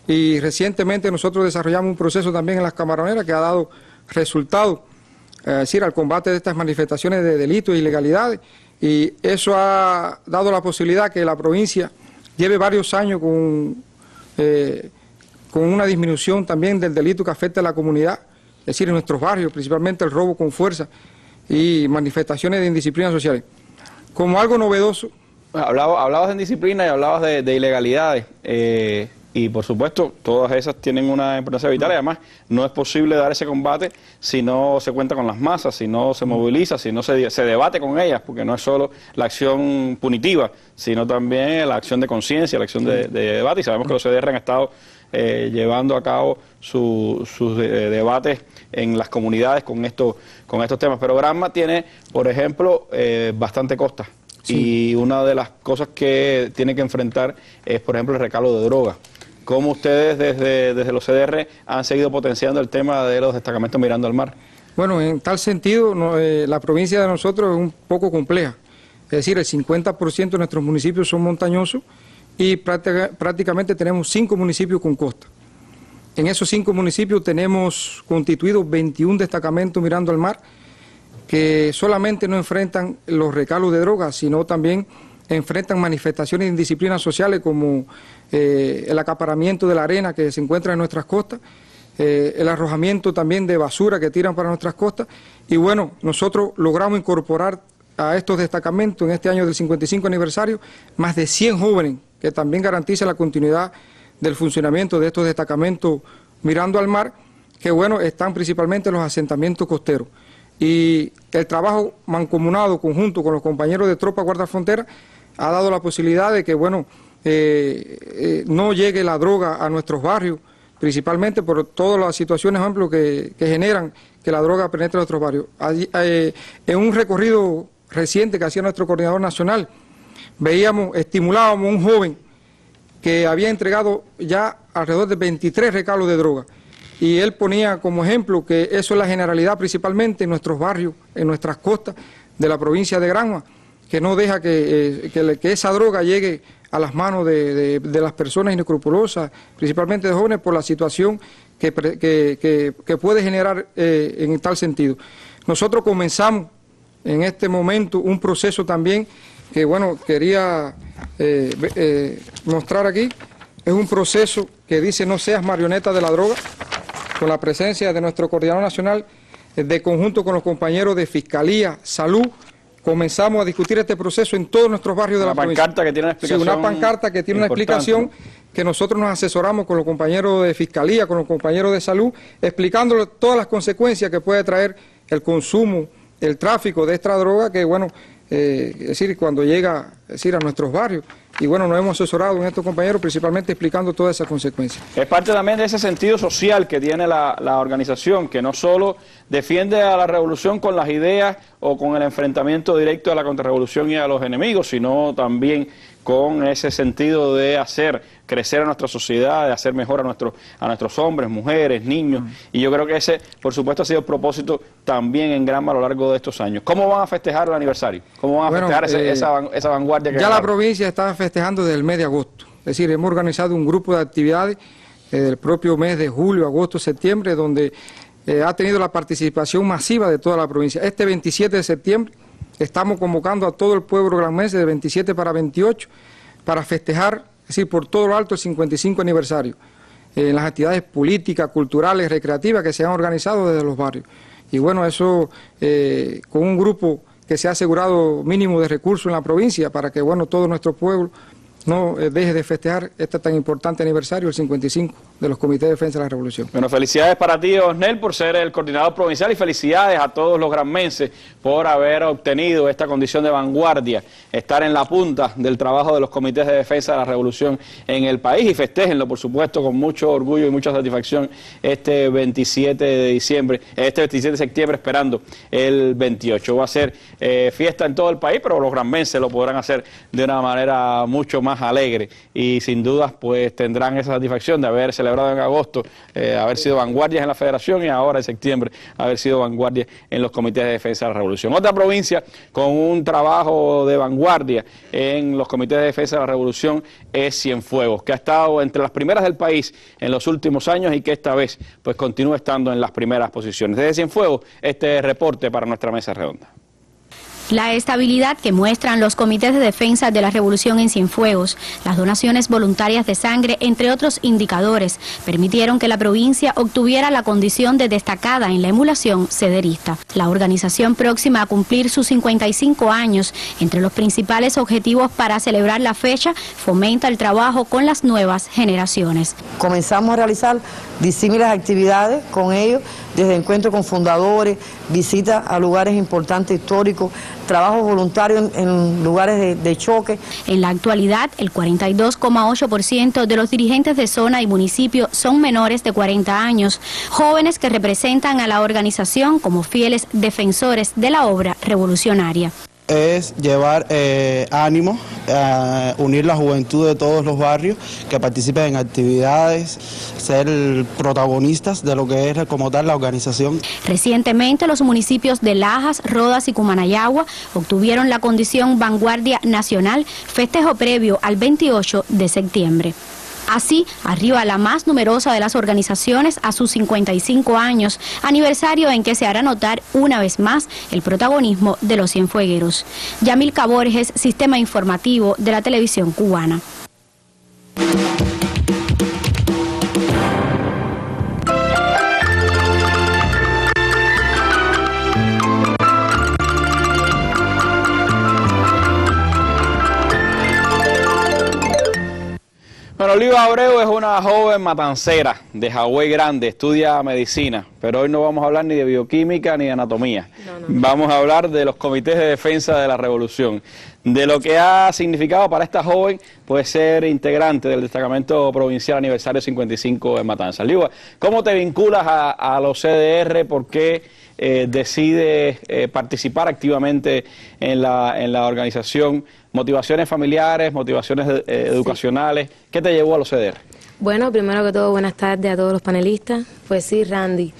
y recientemente nosotros desarrollamos un proceso también en las Camaroneras que ha dado resultados, es decir, al combate de estas manifestaciones de delitos e ilegalidades, y eso ha dado la posibilidad que la provincia lleve varios años con una disminución también del delito que afecta a la comunidad, es decir, en nuestros barrios, principalmente el robo con fuerza y manifestaciones de indisciplina sociales. Como algo novedoso. Hablabas de indisciplina y hablabas de ilegalidades, y por supuesto todas esas tienen una importancia vital, y además no es posible dar ese combate si no se cuenta con las masas, si no se moviliza, si no se debate con ellas, porque no es solo la acción punitiva, sino también la acción de conciencia, la acción de debate, y sabemos que los CDR han estado llevando a cabo sus debates en las comunidades con estos temas. Pero Granma tiene, por ejemplo, bastante costa. Sí. Y una de las cosas que tiene que enfrentar es, por ejemplo, el recalo de drogas. ¿Cómo ustedes desde los CDR han seguido potenciando el tema de los destacamentos mirando al mar? Bueno, en tal sentido, la provincia de nosotros es un poco compleja. Es decir, el 50% de nuestros municipios son montañosos y prácticamente tenemos 5 municipios con costa. En esos 5 municipios tenemos constituidos 21 destacamentos mirando al mar, que solamente no enfrentan los recalos de drogas, sino también enfrentan manifestaciones de indisciplinas sociales como el acaparamiento de la arena que se encuentra en nuestras costas, el arrojamiento también de basura que tiran para nuestras costas. Y bueno, nosotros logramos incorporar a estos destacamentos en este año del 55 aniversario más de 100 jóvenes que también garantizan la continuidad del funcionamiento de estos destacamentos mirando al mar, que bueno, están principalmente en los asentamientos costeros. Y el trabajo mancomunado conjunto con los compañeros de Tropa Guardia Frontera ha dado la posibilidad de que bueno, no llegue la droga a nuestros barrios, principalmente por todas las situaciones, por ejemplo, que generan que la droga penetre en nuestros barrios. En un recorrido reciente que hacía nuestro coordinador nacional, estimulábamos a un joven que había entregado ya alrededor de 23 recalos de droga, y él ponía como ejemplo que eso es la generalidad principalmente en nuestros barrios, en nuestras costas de la provincia de Granma, que no deja que esa droga llegue a las manos de las personas inescrupulosas, principalmente de jóvenes, por la situación que puede generar en tal sentido. Nosotros comenzamos en este momento un proceso también que, bueno, quería mostrar aquí. Es un proceso que dice no seas marioneta de la droga, con la presencia de nuestro coordinador nacional, de conjunto con los compañeros de Fiscalía, Salud. Comenzamos a discutir este proceso en todos nuestros barrios de la provincia. Una pancarta que tiene una explicación. Sí, una pancarta que tiene una explicación, que nosotros nos asesoramos con los compañeros de Fiscalía, con los compañeros de Salud, explicándole todas las consecuencias que puede traer el consumo, el tráfico de esta droga, que bueno, es decir, cuando llega a nuestros barrios. Y bueno, nos hemos asesorado en estos compañeros, principalmente explicando todas esas consecuencias. Es parte también de ese sentido social que tiene la organización, que no solo defiende a la revolución con las ideas o con el enfrentamiento directo a la contrarrevolución y a los enemigos, sino también con ese sentido de hacer crecer a nuestra sociedad, de hacer mejor a nuestros hombres, mujeres, niños. Y yo creo que ese, por supuesto, ha sido el propósito también en Granma a lo largo de estos años. ¿Cómo van a festejar el aniversario? ¿Cómo van a festejar esa vanguardia que ya la provincia está festejando desde el mes de agosto. Es decir, hemos organizado un grupo de actividades del propio mes de julio, agosto, septiembre, donde ha tenido la participación masiva de toda la provincia. Este 27 de septiembre estamos convocando a todo el pueblo granmense de 27 para 28 para festejar, es decir, por todo lo alto el 55 aniversario, en las actividades políticas, culturales, recreativas que se han organizado desde los barrios. Y bueno, eso con un grupo que se ha asegurado mínimo de recursos en la provincia para que, bueno, todo nuestro pueblo no deje de festejar este tan importante aniversario, el 55, de los Comités de Defensa de la Revolución. Bueno, felicidades para ti, Osnel, por ser el coordinador provincial, y felicidades a todos los granmenses por haber obtenido esta condición de vanguardia, estar en la punta del trabajo de los Comités de Defensa de la Revolución en el país, y festéjenlo, por supuesto, con mucho orgullo y mucha satisfacción este 27 de diciembre, este 27 de septiembre, esperando el 28. Va a ser fiesta en todo el país, pero los granmenses lo podrán hacer de una manera mucho más alegre, y sin dudas pues tendrán esa satisfacción de haber celebrado en agosto, haber sido vanguardias en la federación, y ahora en septiembre haber sido vanguardias en los Comités de Defensa de la Revolución. Otra provincia con un trabajo de vanguardia en los Comités de Defensa de la Revolución es Cienfuegos, que ha estado entre las primeras del país en los últimos años y que esta vez pues continúa estando en las primeras posiciones. Desde Cienfuegos, este reporte para nuestra mesa redonda. La estabilidad que muestran los comités de defensa de la revolución en Cienfuegos, las donaciones voluntarias de sangre, entre otros indicadores, permitieron que la provincia obtuviera la condición de destacada en la emulación sederista. La organización, próxima a cumplir sus 55 años, entre los principales objetivos para celebrar la fecha, fomenta el trabajo con las nuevas generaciones. Comenzamos a realizar disímiles actividades con ellos, desde encuentros con fundadores, visitas a lugares importantes históricos, trabajo voluntario en lugares de choque. En la actualidad, el 42,8% de los dirigentes de zona y municipio son menores de 40 años, jóvenes que representan a la organización como fieles defensores de la obra revolucionaria. es llevar ánimo, unir la juventud de todos los barrios, que participen en actividades, ser protagonistas de lo que es como tal la organización. Recientemente los municipios de Lajas, Rodas y Cumanayagua obtuvieron la condición Vanguardia Nacional, festejo previo al 28 de septiembre. Así, arriba la más numerosa de las organizaciones a sus 55 años, aniversario en que se hará notar una vez más el protagonismo de los cienfuegueros. Yamilka Borges, Sistema Informativo de la Televisión Cubana. Bueno, Oliva Abreu es una joven matancera de Hawái Grande, estudia medicina, pero hoy no vamos a hablar ni de bioquímica ni de anatomía. Vamos a hablar de los comités de defensa de la revolución, de lo que ha significado para esta joven pues ser integrante del destacamento provincial aniversario 55 en Matanzas. Oliva, ¿cómo te vinculas a los CDR? ¿Por qué decides participar activamente en la organización? ¿Motivaciones familiares, motivaciones educacionales? ¿Qué te llevó a los CDR? Bueno, primero que todo, buenas tardes a todos los panelistas. Pues sí, Randy.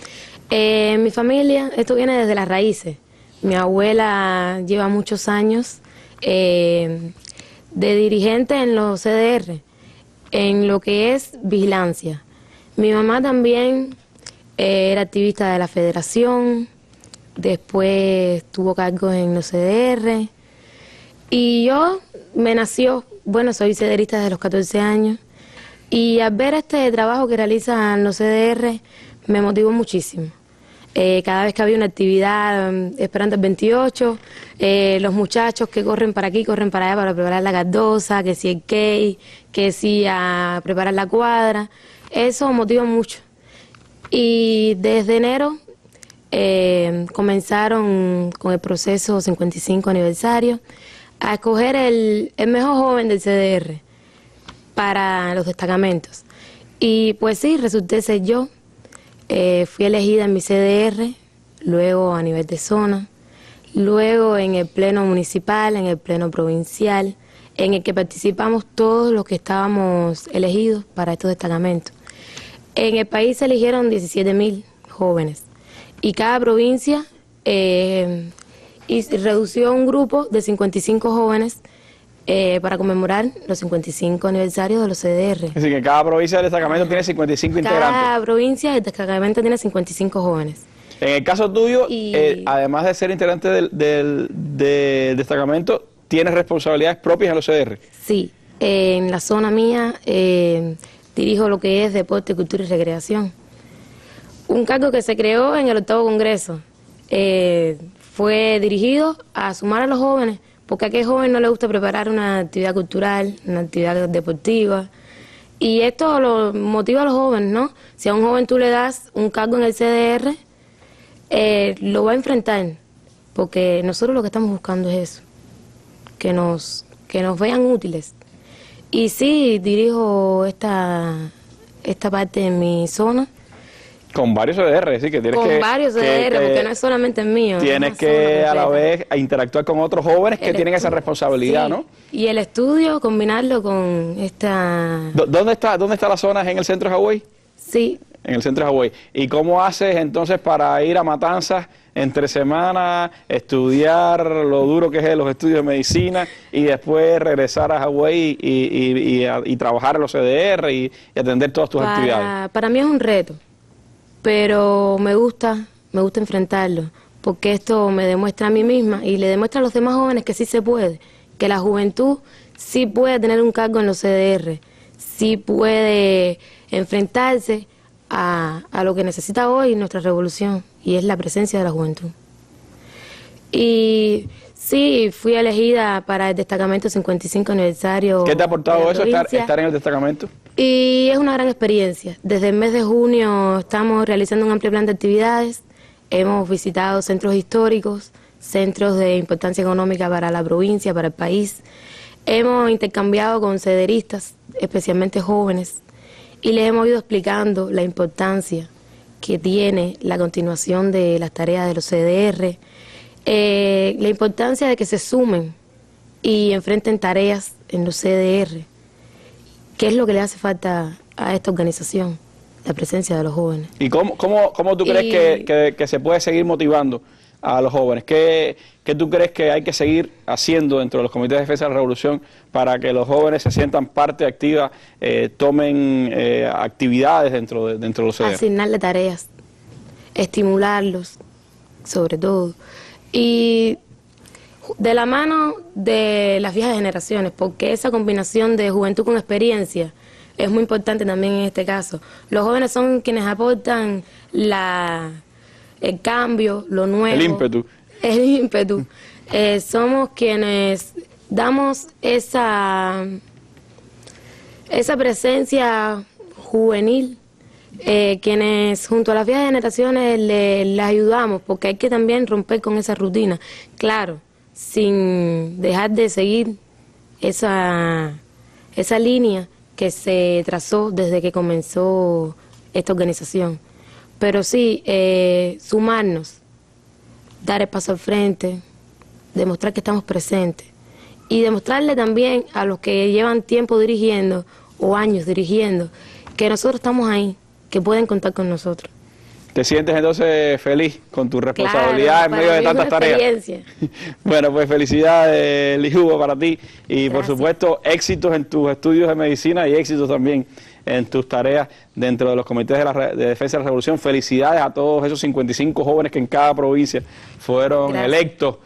Mi familia, esto viene desde las raíces. Mi abuela lleva muchos años de dirigente en los CDR, en lo que es vigilancia. Mi mamá también era activista de la federación, después tuvo cargos en los CDR. Y yo me nació, bueno, soy CDRista desde los 14 años, y al ver este trabajo que realizan los CDR me motivó muchísimo. Cada vez que había una actividad, esperando el 28, los muchachos que corren para aquí, corren para allá para preparar la cardosa, que si el cake, que si a preparar la cuadra, eso motiva mucho. Y desde enero comenzaron con el proceso 55 aniversario, a escoger el mejor joven del CDR para los destacamentos. Y pues sí, resulté ser yo. Fui elegida en mi CDR, luego a nivel de zona, luego en el pleno municipal, en el pleno provincial, en el que participamos todos los que estábamos elegidos para estos destacamentos. En el país se eligieron 17.000 jóvenes y cada provincia y redució un grupo de 55 jóvenes para conmemorar los 55 aniversarios de los CDR. Es decir, que cada provincia del destacamento tiene 55 integrantes. Cada provincia del destacamento tiene 55 jóvenes. En el caso tuyo, además de ser integrante del destacamento, ¿tienes responsabilidades propias en los CDR? Sí, en la zona mía dirijo lo que es deporte, cultura y recreación. Un cargo que se creó en el 8º Congreso. Fue dirigido a sumar a los jóvenes, porque a qué joven no le gusta preparar una actividad cultural, una actividad deportiva. Y esto lo motiva a los jóvenes, ¿no? Si a un joven tú le das un cargo en el CDR, lo va a enfrentar, porque nosotros lo que estamos buscando es eso, que nos vean útiles. Y sí, dirijo esta parte en mi zona. Con varios CDR, sí, que tienes con varios CDR, porque no es solamente el mío. Tienes que a la vez interactuar con otros jóvenes que tienen esa responsabilidad, sí, ¿no? Y el estudio, combinarlo con esta... ¿Dónde está la zona? ¿Es en el centro de Hawái? Sí. En el centro de Hawái. ¿Y cómo haces entonces para ir a Matanzas entre semana, estudiar lo duro que es los estudios de medicina y después regresar a Hawái y trabajar en los CDR y atender todas tus actividades? Para mí es un reto. Pero me gusta enfrentarlo, porque esto me demuestra a mí misma y le demuestra a los demás jóvenes que sí se puede, que la juventud sí puede tener un cargo en los CDR, sí puede enfrentarse a lo que necesita hoy nuestra revolución, y es la presencia de la juventud. Y sí, fui elegida para el destacamento 55 aniversario. ¿Qué te ha aportado eso, estar en el destacamento? Y es una gran experiencia. Desde el mes de junio estamos realizando un amplio plan de actividades. Hemos visitado centros históricos, centros de importancia económica para la provincia, para el país. Hemos intercambiado con CDRistas, especialmente jóvenes, y les hemos ido explicando la importancia que tiene la continuación de las tareas de los CDR, la importancia de que se sumen y enfrenten tareas en los CDR. ¿Qué es lo que le hace falta a esta organización? La presencia de los jóvenes. ¿Y cómo tú crees que se puede seguir motivando a los jóvenes? ¿Qué tú crees que hay que seguir haciendo dentro de los comités de defensa de la revolución para que los jóvenes se sientan parte activa, tomen actividades dentro de los CDR? Asignarle tareas, estimularlos, sobre todo. Y de la mano de las viejas generaciones, porque esa combinación de juventud con experiencia es muy importante también en este caso. Los jóvenes son quienes aportan el cambio, lo nuevo. El ímpetu. El ímpetu. Somos quienes damos esa presencia juvenil, quienes junto a las viejas generaciones les ayudamos, porque hay que también romper con esa rutina. Claro, sin dejar de seguir esa línea que se trazó desde que comenzó esta organización. Pero sí, sumarnos, dar el paso al frente, demostrar que estamos presentes y demostrarle también a los que llevan tiempo dirigiendo o años dirigiendo que nosotros estamos ahí, que pueden contar con nosotros. ¿Te sientes entonces feliz con tu responsabilidad en medio de tantas tareas? Bueno, pues felicidades, Lijúa, para ti y por supuesto éxitos en tus estudios de medicina y éxitos también en tus tareas dentro de los comités de defensa de la revolución. Felicidades a todos esos 55 jóvenes que en cada provincia fueron electos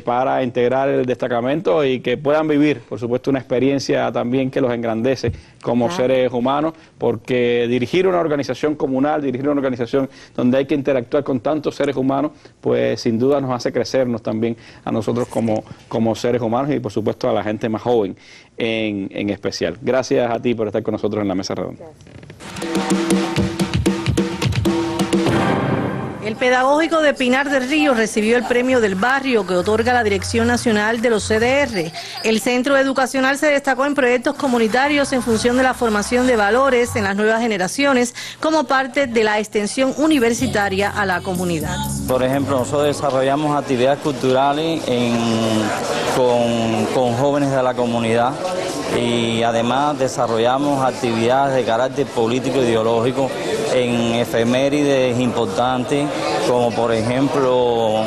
para integrar el destacamento y que puedan vivir, por supuesto, una experiencia también que los engrandece como seres humanos, porque dirigir una organización comunal, dirigir una organización donde hay que interactuar con tantos seres humanos, pues sin duda nos hace crecernos también a nosotros como seres humanos y por supuesto a la gente más joven en especial. Gracias a ti por estar con nosotros en la mesa redonda. El Pedagógico de Pinar del Río recibió el premio del barrio que otorga la Dirección Nacional de los CDR. El centro educacional se destacó en proyectos comunitarios en función de la formación de valores en las nuevas generaciones como parte de la extensión universitaria a la comunidad. Por ejemplo, nosotros desarrollamos actividades culturales con jóvenes de la comunidad y además desarrollamos actividades de carácter político e ideológico en efemérides importantes, como por ejemplo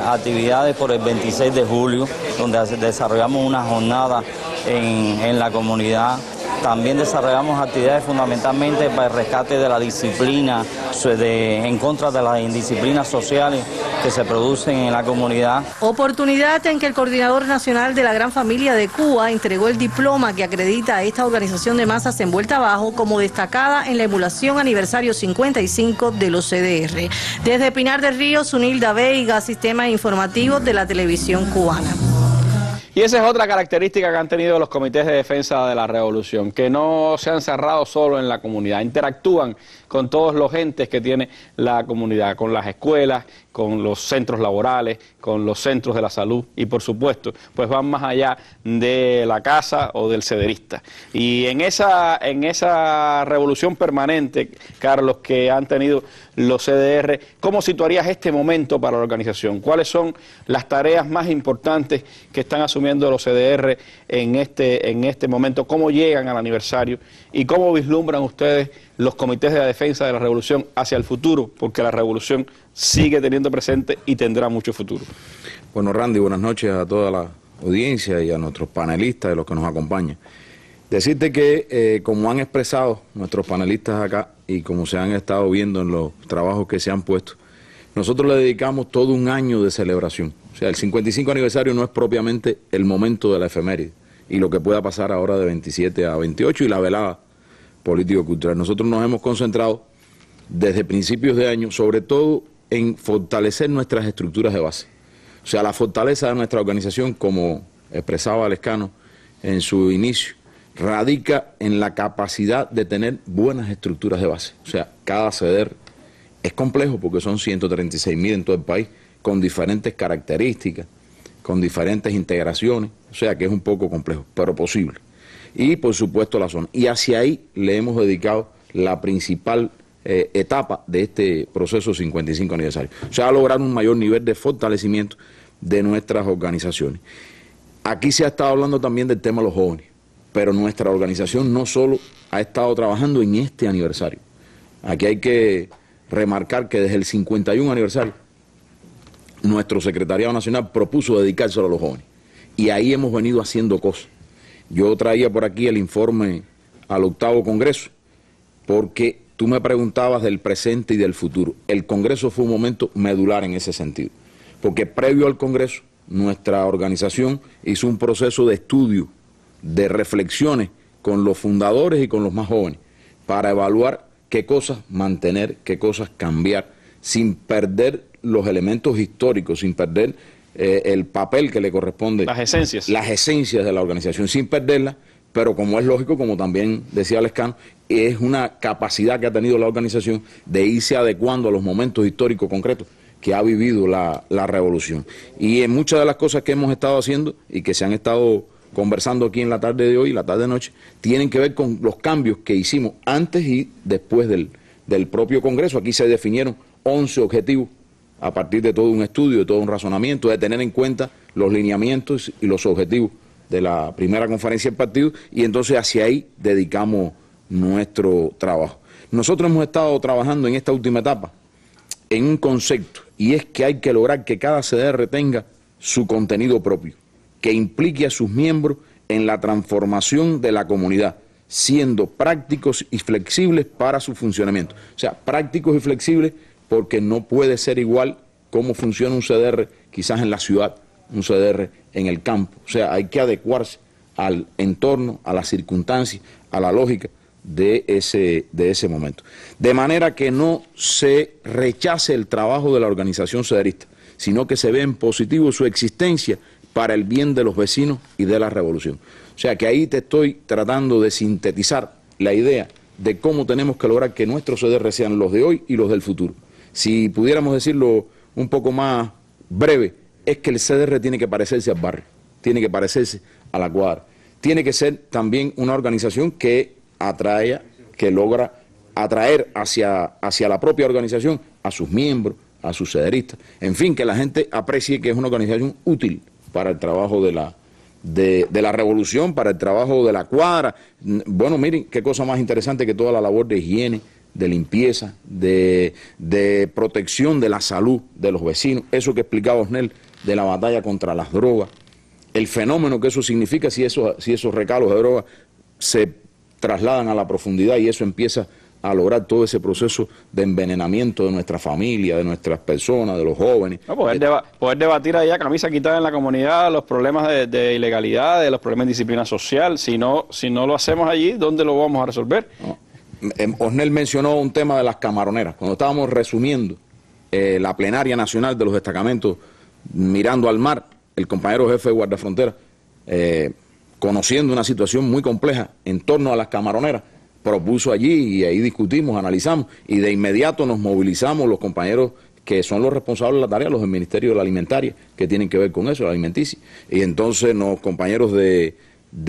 actividades por el 26 de julio, donde desarrollamos una jornada en la comunidad. También desarrollamos actividades fundamentalmente para el rescate de la disciplina, en contra de las indisciplinas sociales que se producen en la comunidad. Oportunidad en que el Coordinador Nacional de la Gran Familia de Cuba entregó el diploma que acredita a esta organización de masas en Vuelta Abajo como destacada en la emulación aniversario 55 de los CDR. Desde Pinar del Río, Zunilda Veiga, Sistema Informativo de la Televisión Cubana. Y esa es otra característica que han tenido los comités de defensa de la revolución, que no se han cerrado solo en la comunidad, interactúan con todos los entes que tiene la comunidad, con las escuelas, con los centros laborales, con los centros de la salud y por supuesto, pues van más allá de la casa o del cederista. Y en esa revolución permanente, Carlos, que han tenido los CDR, ¿cómo situarías este momento para la organización? ¿Cuáles son las tareas más importantes que están asumiendo los CDR en este momento? ¿Cómo llegan al aniversario? ¿Y cómo vislumbran ustedes los comités de la defensa de la revolución hacia el futuro? Porque la revolución sigue teniendo presente y tendrá mucho futuro. Bueno, Randy, buenas noches a toda la audiencia y a nuestros panelistas y los que nos acompañan. Decirte que, como han expresado nuestros panelistas acá y como se han estado viendo en los trabajos que se han puesto, nosotros le dedicamos todo un año de celebración. O sea, el 55 aniversario no es propiamente el momento de la efeméride y lo que pueda pasar ahora de 27 a 28 y la velada político-cultural. Nosotros nos hemos concentrado desde principios de año, sobre todo en fortalecer nuestras estructuras de base. O sea, la fortaleza de nuestra organización, como expresaba Lescano en su inicio, radica en la capacidad de tener buenas estructuras de base. O sea, cada CDR es complejo porque son 136.000 en todo el país, con diferentes características, con diferentes integraciones, o sea que es un poco complejo, pero posible. Y por supuesto la zona. Y hacia ahí le hemos dedicado la principal etapa de este proceso 55 aniversario. O sea, ha logrado un mayor nivel de fortalecimiento de nuestras organizaciones. Aquí se ha estado hablando también del tema de los jóvenes, pero nuestra organización no solo ha estado trabajando en este aniversario. Aquí hay que remarcar que desde el 51 aniversario, nuestro Secretariado Nacional propuso dedicárselo a los jóvenes. Y ahí hemos venido haciendo cosas. Yo traía por aquí el informe al 8º Congreso, porque tú me preguntabas del presente y del futuro. El Congreso fue un momento medular en ese sentido, porque previo al Congreso, nuestra organización hizo un proceso de estudio, de reflexiones con los fundadores y con los más jóvenes, para evaluar qué cosas mantener, qué cosas cambiar, sin perder los elementos históricos, sin perder el papel que le corresponde. Las esencias de la organización, sin perderlas, pero como es lógico, como también decía Lescano, es una capacidad que ha tenido la organización de irse adecuando a los momentos históricos concretos que ha vivido la revolución. Y en muchas de las cosas que hemos estado haciendo y que se han estado conversando aquí en la tarde de hoy, la tarde de noche, tienen que ver con los cambios que hicimos antes y después del propio Congreso. Aquí se definieron 11 objetivos a partir de todo un estudio, de todo un razonamiento, de tener en cuenta los lineamientos y los objetivos de la primera conferencia del partido, y entonces hacia ahí dedicamos nuestro trabajo. Nosotros hemos estado trabajando en esta última etapa en un concepto, y es que hay que lograr que cada CDR tenga su contenido propio, que implique a sus miembros en la transformación de la comunidad, siendo prácticos y flexibles para su funcionamiento. O sea, prácticos y flexibles porque no puede ser igual cómo funciona un CDR quizás en la ciudad, un CDR en el campo. O sea, hay que adecuarse al entorno, a las circunstancias, a la lógica de ese momento. De manera que no se rechace el trabajo de la organización cederista, sino que se ve en positivo su existencia para el bien de los vecinos y de la revolución. O sea que ahí te estoy tratando de sintetizar la idea de cómo tenemos que lograr que nuestros CDR sean los de hoy y los del futuro. Si pudiéramos decirlo un poco más breve, es que el CDR tiene que parecerse al barrio, tiene que parecerse a la cuadra, tiene que ser también una organización que atraiga, que logra atraer hacia la propia organización a sus miembros, a sus cederistas, en fin, que la gente aprecie que es una organización útil para el trabajo de la revolución, para el trabajo de la cuadra. Bueno, miren, qué cosa más interesante que toda la labor de higiene, de limpieza, de protección de la salud de los vecinos, eso que explicaba Osnel de la batalla contra las drogas, el fenómeno que eso significa si esos recalos de drogas se trasladan a la profundidad y eso empieza a lograr todo ese proceso de envenenamiento de nuestra familia, de nuestras personas, de los jóvenes. No, poder debatir allá camisa quitada en la comunidad los problemas de ilegalidad, de los problemas de disciplina social. Si no lo hacemos allí, ¿dónde lo vamos a resolver? No. Osnel mencionó un tema de las camaroneras. Cuando estábamos resumiendo la plenaria nacional de los destacamentos mirando al mar, el compañero jefe de guardafrontera, conociendo una situación muy compleja en torno a las camaroneras, propuso allí y ahí discutimos, analizamos y de inmediato nos movilizamos los compañeros que son los responsables de la tarea, los del Ministerio de la Alimentaria, que tienen que ver con eso, la alimenticia. Y entonces los compañeros de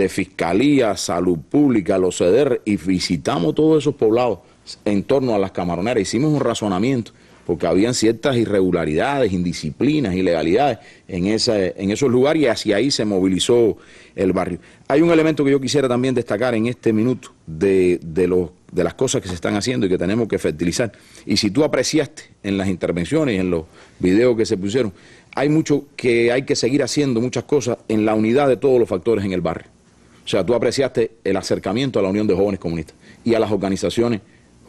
Fiscalía, Salud Pública, los CDR, y visitamos todos esos poblados en torno a las camaroneras. Hicimos un razonamiento, porque habían ciertas irregularidades, indisciplinas, ilegalidades en esos lugares y hacia ahí se movilizó el barrio. Hay un elemento que yo quisiera también destacar en este minuto de las cosas que se están haciendo y que tenemos que fertilizar. Y si tú apreciaste en las intervenciones y en los videos que se pusieron, hay mucho que hay que seguir haciendo, muchas cosas en la unidad de todos los factores en el barrio. O sea, tú apreciaste el acercamiento a la Unión de Jóvenes Comunistas y a las organizaciones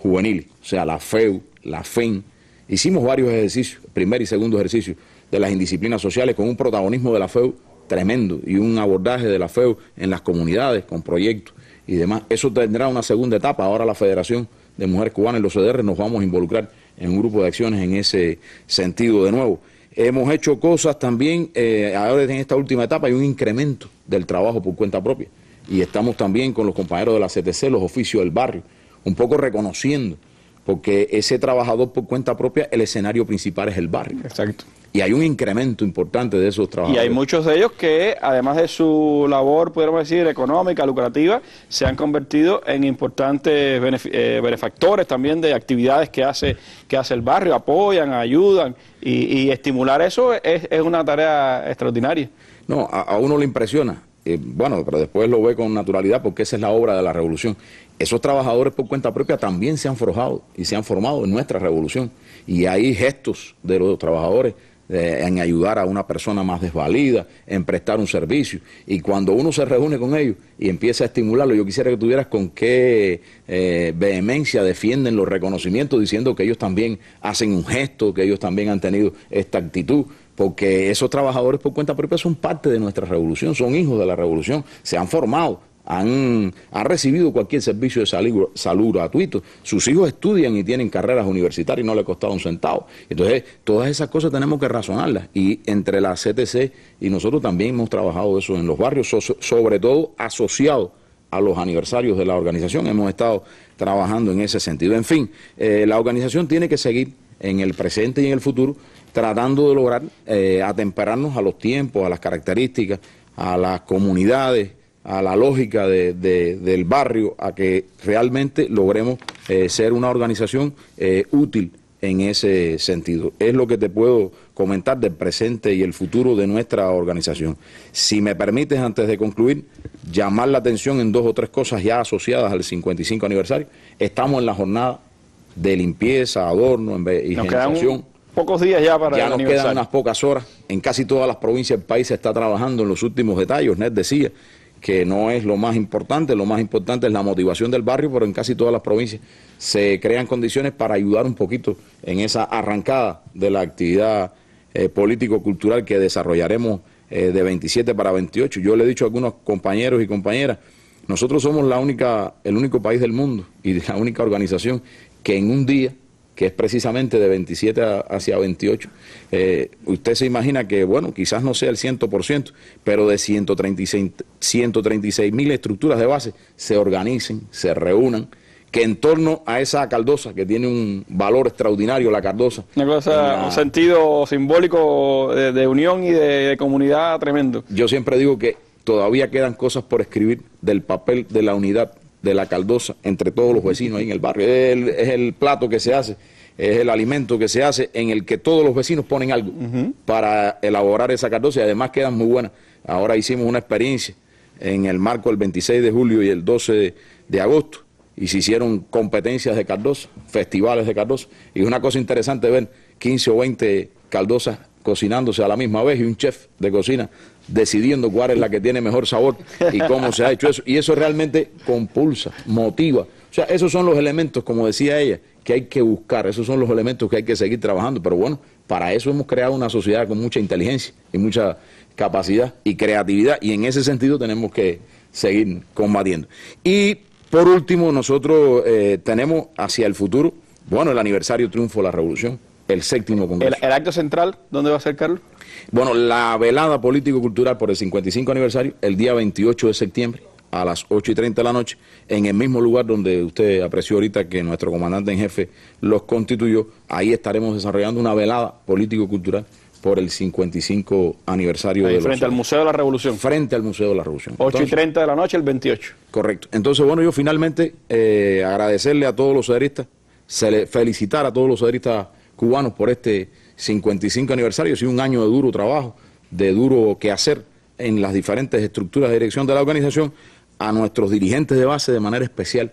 juveniles, o sea, la FEU, la FEN. Hicimos varios ejercicios, primer y segundo ejercicio de las indisciplinas sociales con un protagonismo de la FEU tremendo y un abordaje de la FEU en las comunidades con proyectos y demás. Eso tendrá una segunda etapa. Ahora la Federación de Mujeres Cubanas y los CDR nos vamos a involucrar en un grupo de acciones en ese sentido de nuevo. Hemos hecho cosas también, ahora en esta última etapa hay un incremento del trabajo por cuenta propia y estamos también con los compañeros de la CTC, los oficios del barrio, un poco reconociendo, porque ese trabajador por cuenta propia, el escenario principal es el barrio. Exacto. Y hay un incremento importante de esos Y trabajadores. hay muchos de ellos que, además de su labor, podríamos decir, económica, lucrativa, se han convertido en importantes benefactores también de actividades que hace el barrio, apoyan, ayudan, y estimular eso es una tarea extraordinaria. No, a uno le impresiona, bueno, pero después lo ve con naturalidad porque esa es la obra de la revolución. Esos trabajadores por cuenta propia también se han forjado y se han formado en nuestra revolución. Y hay gestos de los trabajadores en ayudar a una persona más desvalida, en prestar un servicio. Y cuando uno se reúne con ellos y empieza a estimularlo, yo quisiera que tuvieras con qué vehemencia defienden los reconocimientos, diciendo que ellos también hacen un gesto, que ellos también han tenido esta actitud, porque esos trabajadores por cuenta propia son parte de nuestra revolución, son hijos de la revolución, se han formado, han recibido cualquier servicio de salud gratuito, sus hijos estudian y tienen carreras universitarias y no les ha costado un centavo. Entonces, todas esas cosas tenemos que razonarlas, y entre la CTC y nosotros también hemos trabajado eso en los barrios, sobre todo asociado a los aniversarios de la organización, hemos estado trabajando en ese sentido. En fin, la organización tiene que seguir en el presente y en el futuro tratando de lograr atemperarnos a los tiempos, a las características, a las comunidades, a la lógica del barrio, a que realmente logremos ser una organización útil en ese sentido. Es lo que te puedo comentar del presente y el futuro de nuestra organización. Si me permites, antes de concluir, llamar la atención en 2 o 3 cosas ya asociadas al 55 aniversario. Estamos en la jornada de limpieza, adorno, higienización. Pocos días ya para el aniversario. Ya nos quedan unas pocas horas. En casi todas las provincias del país se está trabajando en los últimos detalles. Ned decía que no es lo más importante es la motivación del barrio, pero en casi todas las provincias se crean condiciones para ayudar un poquito en esa arrancada de la actividad político-cultural que desarrollaremos de 27 para 28. Yo le he dicho a algunos compañeros y compañeras, nosotros somos el único país del mundo y la única organización que en un día, que es precisamente de 27 hacia 28, usted se imagina que, bueno, quizás no sea el 100%, pero de 136.000 estructuras de base se organicen, se reúnan, que en torno a esa cardosa, que tiene un valor extraordinario, la cardosa. Una cosa, un sentido simbólico de unión y de comunidad tremendo. Yo siempre digo que todavía quedan cosas por escribir del papel de la unidad de la caldosa entre todos los vecinos ahí en el barrio. Es el plato que se hace, es el alimento que se hace en el que todos los vecinos ponen algo para elaborar esa caldosa, y además quedan muy buenas. Ahora hicimos una experiencia en el marco del 26 de julio y el 12 de agosto, y se hicieron competencias de caldosa, festivales de caldosa, y es una cosa interesante ver 15 o 20 caldosas cocinándose a la misma vez y un chef de cocina decidiendo cuál es la que tiene mejor sabor y cómo se ha hecho eso, y eso realmente compulsa, motiva. O sea, esos son los elementos, como decía ella, que hay que buscar, esos son los elementos que hay que seguir trabajando, pero bueno, para eso hemos creado una sociedad con mucha inteligencia y mucha capacidad y creatividad, y en ese sentido tenemos que seguir combatiendo. Y por último, nosotros tenemos hacia el futuro, bueno, el aniversario triunfo de la revolución, el 7º Congreso. ¿El acto central dónde va a ser, Carlos? Bueno, la velada político-cultural por el 55 aniversario, el día 28 de septiembre, a las 8:30 de la noche, en el mismo lugar donde usted apreció ahorita que nuestro comandante en jefe los constituyó. Ahí estaremos desarrollando una velada político-cultural por el 55 aniversario de frente al Museo de la Revolución. Frente al Museo de la Revolución. 8:30 de la noche, el 28. Correcto. Entonces, bueno, yo finalmente agradecerle a todos los cederistas, felicitar a todos los cederistas cubanos por este 55 aniversario. Ha sido un año de duro trabajo, de duro quehacer en las diferentes estructuras de dirección de la organización, a nuestros dirigentes de base de manera especial,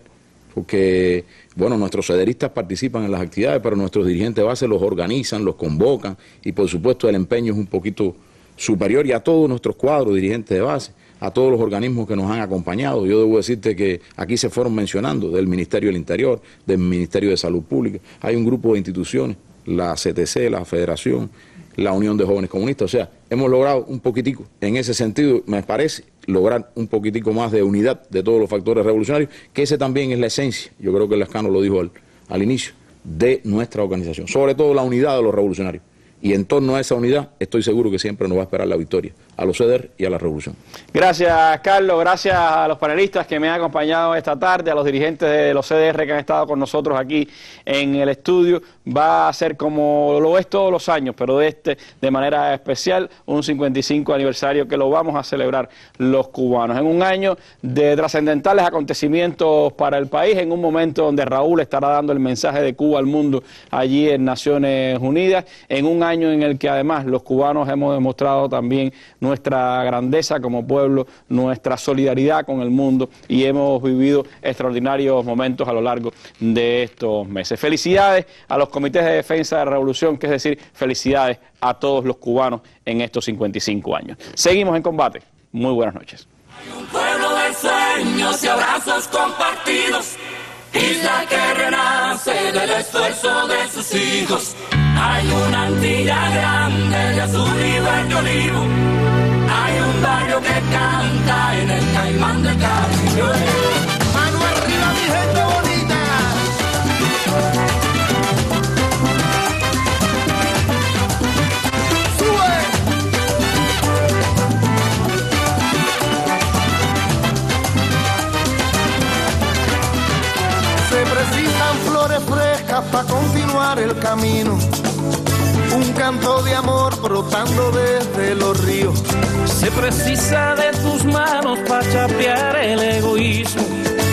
porque, bueno, nuestros cederistas participan en las actividades, pero nuestros dirigentes de base los organizan, los convocan, y por supuesto el empeño es un poquito superior, y a todos nuestros cuadros dirigentes de base, a todos los organismos que nos han acompañado. Yo debo decirte que aquí se fueron mencionando del Ministerio del Interior, del Ministerio de Salud Pública, hay un grupo de instituciones, la CTC, la Federación, la Unión de Jóvenes Comunistas. O sea, hemos logrado un poquitico, en ese sentido, me parece, lograr un poquitico más de unidad de todos los factores revolucionarios, que ese también es la esencia, yo creo que el Lescano lo dijo al inicio, de nuestra organización, sobre todo la unidad de los revolucionarios. Y en torno a esa unidad, estoy seguro que siempre nos va a esperar la victoria a los CEDER y a la revolución. Gracias, Carlos, gracias a los panelistas que me han acompañado esta tarde, a los dirigentes de los CDR que han estado con nosotros aquí en el estudio. Va a ser como lo es todos los años, pero de manera especial, un 55 aniversario que lo vamos a celebrar los cubanos, en un año de trascendentales acontecimientos para el país, en un momento donde Raúl estará dando el mensaje de Cuba al mundo allí en Naciones Unidas, en un año en el que además los cubanos hemos demostrado también nuestra grandeza como pueblo, nuestra solidaridad con el mundo, y hemos vivido extraordinarios momentos a lo largo de estos meses. Felicidades a los comités de defensa de la revolución, que es decir, felicidades a todos los cubanos en estos 55 años. Seguimos en combate. Muy buenas noches. Hay un pueblo de sueños y abrazos compartidos, isla que renace del esfuerzo de sus hijos. Hay una Antilla grande de azul y verde olivo. Hay un barrio que canta en el Caimán del Caribe. Mano arriba, mi gente bonita. Sube. Se precisan flores frescas para continuar el camino. Un canto de amor brotando desde los ríos. Se precisa de tus manos para chapear el egoísmo,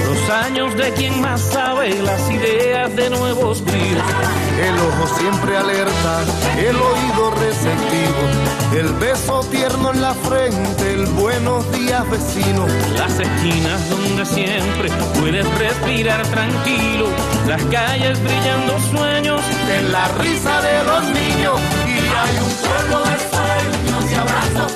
los años de quien más sabe, las ideas de nuevos bríos. El ojo siempre alerta, el oído receptivo, el beso tierno en la frente, el buenos días vecino. Las esquinas donde siempre puedes respirar tranquilo, las calles brillando sueños, en la risa de los niños. Y hay un pueblo de sueños y abrazos